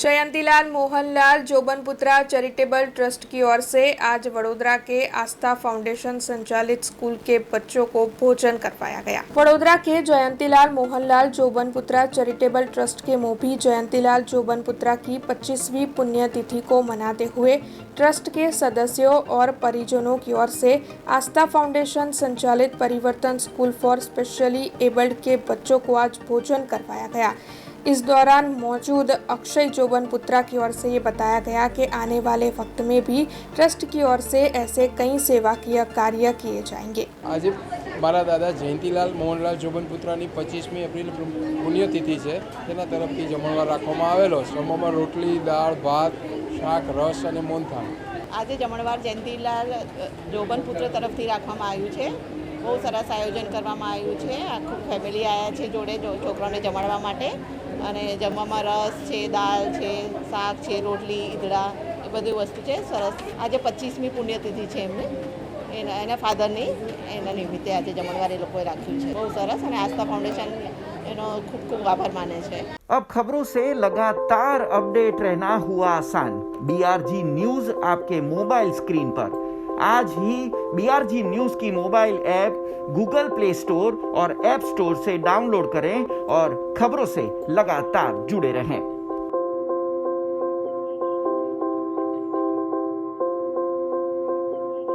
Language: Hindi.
जयंतीलाल मोहनलाल जोबनपुत्रा चैरिटेबल ट्रस्ट की ओर से आज वडोदरा के आस्था फाउंडेशन संचालित स्कूल के बच्चों को भोजन करवाया गया। वडोदरा के जयंतीलाल मोहनलाल जोबनपुत्रा चैरिटेबल ट्रस्ट के मोभी जयंतीलाल जोबनपुत्रा की 25वीं पुण्यतिथि को मनाते हुए ट्रस्ट के सदस्यों और परिजनों की ओर से आस्था फाउंडेशन संचालित परिवर्तन स्कूल फॉर स्पेशली एबल्ड के बच्चों को आज भोजन करवाया गया। इस दौरान मौजूद अक्षय जोबनपुत्रा की ओर से ये बताया गया कि आने वाले वक्त में भी ट्रस्ट की ओर से ऐसे कई सेवाकीय कार्य किए जाएंगे। आज मारा दादा जयंतीलाल मोहनलाल जोबनपुत्रानी 25મી એપ્રિલ પુણ્યતિથિ છે, તેના તરફથી જમણવાર રાખવામાં આવેલો છે। જમવામાં રોટલી, દાળ, ભાત, શાક, રસ અને મોહનથાળ। આજે જમણવાર જયંતીલાલ જોબનપુત્ર તરફથી રાખવામાં આવ્યું છે। બહુ સરસ આયોજન કરવામાં આવ્યું છે। આખું ફેમિલી આવ્યા છે જોડે છોકરાઓને જમાડવા માટે અને જમવામાં રસ છે, દાળ છે, શાક છે, રોટલી, ઈદડા એ બધી વસ્તુ છે સરસ। આજે 25મી પુણ્યતિથિ છે એના ફાધરની, એના નિમિત્તે આજે જમણવાર એ લોકોએ રાખ્યું છે। બહુ સરસ અને આસ્થા ફાઉન્ડેશન એનો ખૂબ ખૂબ આભાર માને છે। अब खबरों से लगातार अपडेट रहना हुआ आसान। BRG न्यूज आपके मोबाइल स्क्रीन पर। आज ही BRG न्यूज की mobile app Google play store और ऐप स्टोर से डाउनलोड करें और खबरों से लगातार जुड़े रहें।